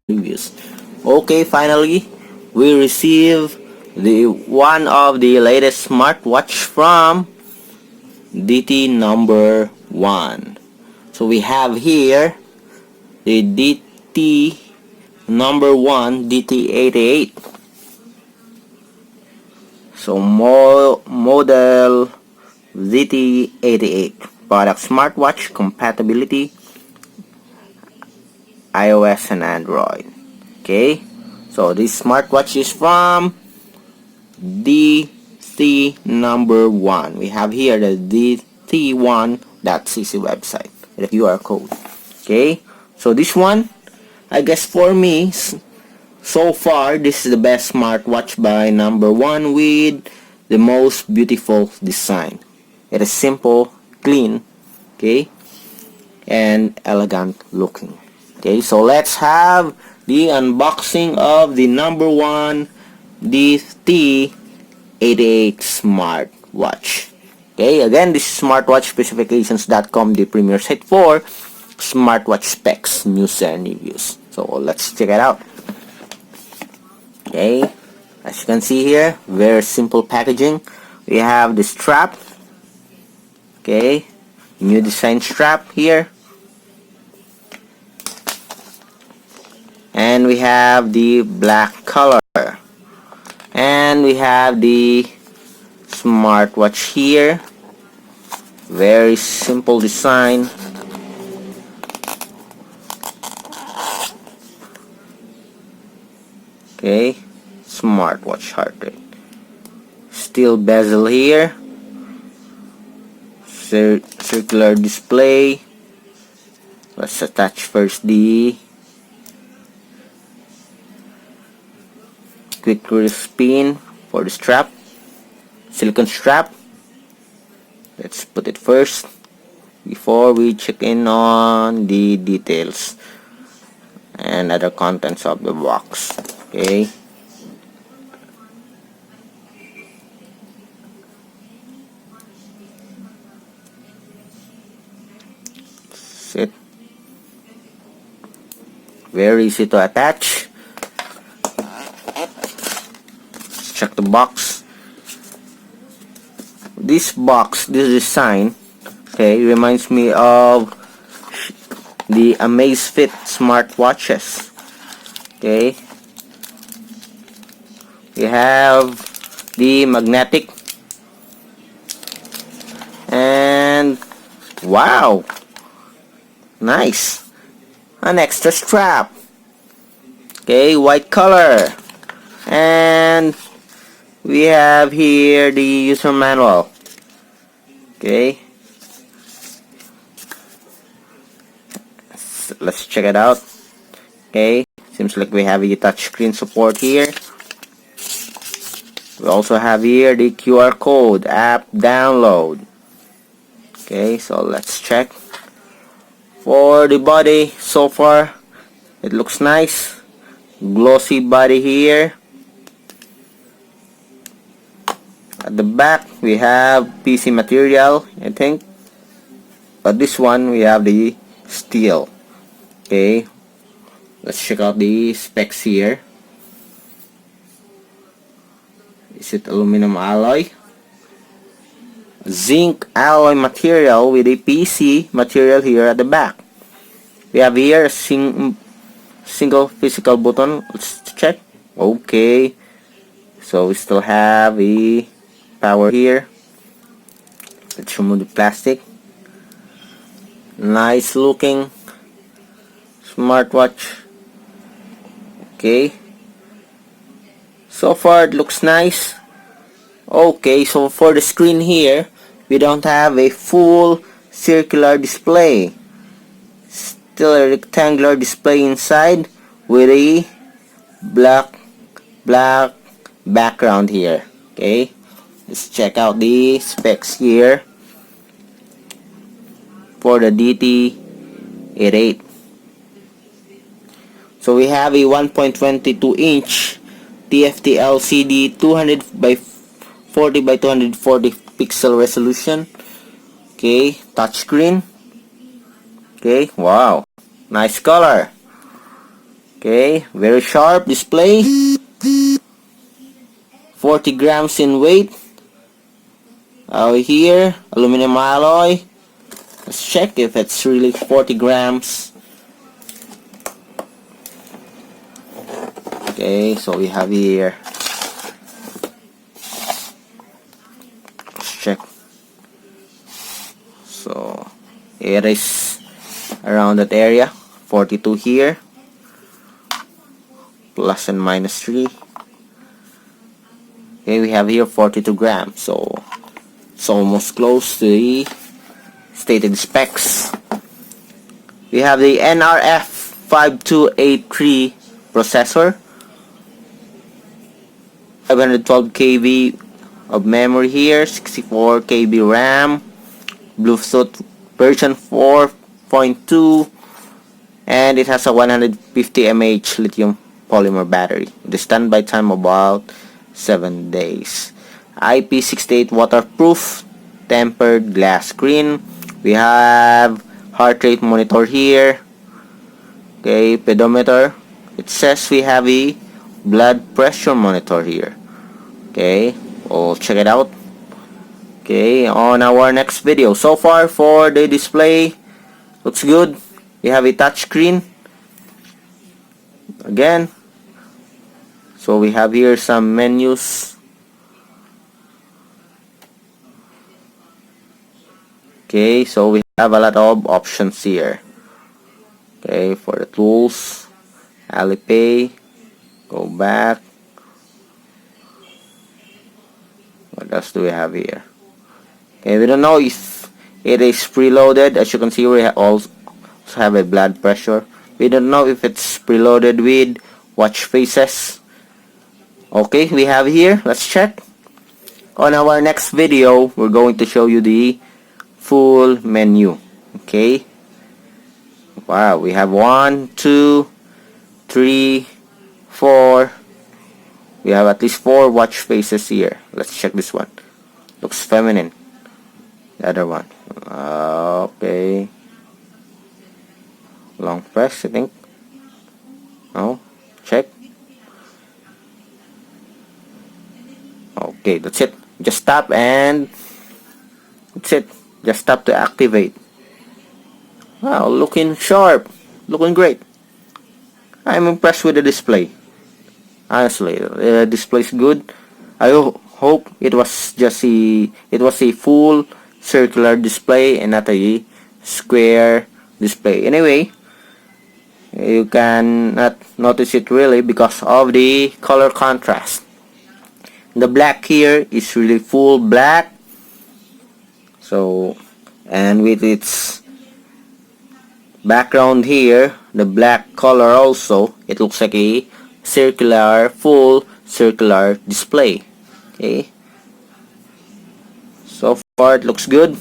reviews. Okay, finally, we receive the one of the latest smartwatch from DT number 1. So we have here the DT number 1 DT88. So model DT88 product smartwatch compatibility iOS and Android. Okay, so this smartwatch is from DT number 1. We have here the DT1.cc website with a QR code. Okay, so this one, I guess for me, so far this is the best smartwatch by number 1 with the most beautiful design. It is simple, clean, okay, and elegant looking. Okay, so let's have the unboxing of the number 1 DT88 Smartwatch. Okay, again, this is smartwatchspecifications.com, the premier site for smartwatch specs, news, and reviews. So let's check it out. Okay, as you can see here, very simple packaging. We have the strap. Okay, new design strap here. And we have the black color, and we have the smartwatch here. Very simple design. Okay, smartwatch heart rate, steel bezel here, circular display. Let's attach first the quick release pin for the strap, silicone strap. Let's put it first before we check in on the details and other contents of the box. Okay, sit, very easy to attach. Check the box. This box, this design, okay, reminds me of the Amazfit smartwatches. Okay, we have the magnetic, and wow, nice, an extra strap. Okay, white color, and we have here the user manual. Okay, so let's check it out. Okay, seems like we have a touchscreen support here. We also have here the QR code app download. Okay, so let's check. For the body, so far it looks nice, glossy body here. At the back we have PC material, I think, but this one we have the steel. Okay, let's check out the specs here. Is it aluminum alloy? Zinc alloy material with a PC material here at the back. We have here a single physical button. Let's check. Okay, so we still have a power here. Let's remove the plastic. Nice looking smartwatch. Okay, so far it looks nice. Okay, so for the screen here, we don't have a full circular display, still a rectangular display inside with a black background here. Okay, let's check out the specs here for the DT88. So we have a 1.22 inch TFT LCD 200 by 40 by 240 pixel resolution. Okay, touchscreen. Okay, wow, nice color. Okay, very sharp display. 40 grams in weight. Here, aluminum alloy. Let's check if it's really 40 grams. Okay, so we have here. Let's check. So it is around that area. 42 here. Plus and minus 3. Okay, we have here 42 grams. So it's almost close to the stated specs. We have the NRF5283 processor, 512 KB of memory here, 64 KB RAM, Bluetooth version 4.2, and it has a 150 mAh lithium polymer battery. The standby time about 7 days. IP68 waterproof, tempered glass screen. We have heart rate monitor here. Okay, pedometer. It says we have a blood pressure monitor here. Okay, we'll check it out. Okay, on our next video. So far for the display, looks good. We have a touch screen. Again, so we have here some menus. Okay, so we have a lot of options here. Okay, for the tools, Alipay, go back. What else do we have here? Okay, we don't know if it is preloaded. As you can see, we also have a blood pressure. We don't know if it's preloaded with watch faces. Okay, we have here. Let's check. On our next video, we're going to show you the full menu. Okay. Wow, we have 1, 2, 3, 4. We have at least 4 watch faces here. Let's check this one. Looks feminine. The other one. Okay. Long press, I think. No. Check. Okay, that's it. Just tap and that's it. Just tap to activate. Wow, looking sharp. Looking great. I'm impressed with the display. Honestly, the display is good. I hope it was a full circular display and not a square display. Anyway, you can not notice it really because of the color contrast. The black here is really full black. So, and with its background here, the black color also, it looks like a circular, full circular display. Okay. So far it looks good.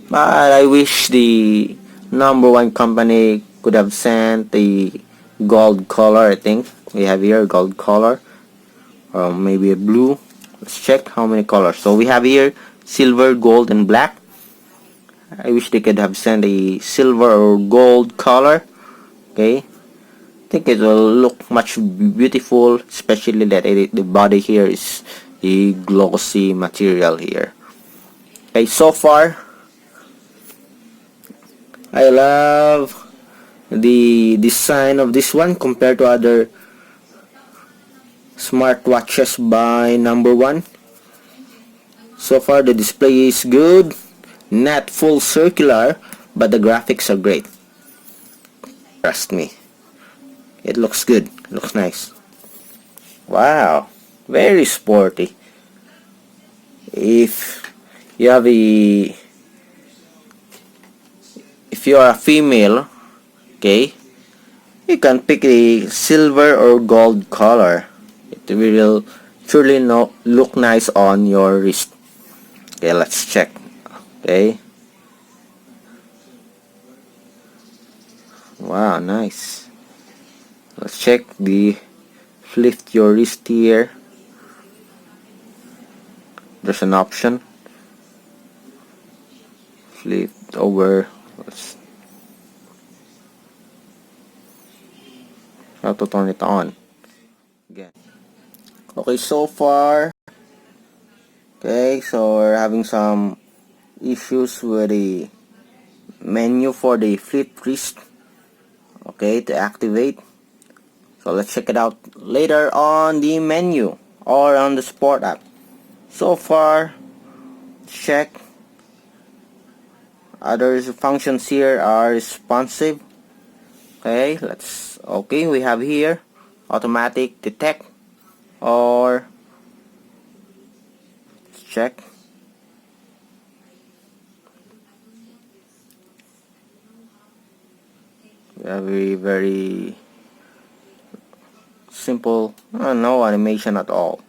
But I wish the No.1 company could have sent the gold color. I think we have here gold color. Or maybe a blue. Let's check how many colors. So we have here silver, gold, and black. I wish they could have sent a silver or gold color. Okay, I think it will look much beautiful, especially that the body here is a glossy material here. Okay, so far I love the design of this one compared to other smartwatches by No.1. So far the display is good, not full circular, but the graphics are great. Trust me, it looks good, it looks nice. Wow, very sporty. If you are a female, okay, you can pick a silver or gold color. It will surely look nice on your wrist. Okay, let's check. Okay. Wow, nice. Let's check the lift your wrist here. There's an option. Flip over. how to turn it on again. Okay, so far, okay, so we're having some issues with the menu for the flip wrist, okay, to activate. So let's check it out later on the menu or on the sport app. So far, check. Other functions here are responsive. Okay, we have here automatic detect, or let's check. Very simple, no animation at all.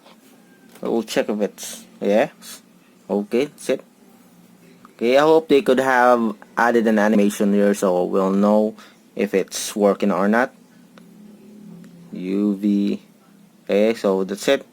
We'll check if it's yes. Okay, that's it. Okay, I hope they could have added an animation here so we'll know if it's working or not. UV. Okay, so that's it.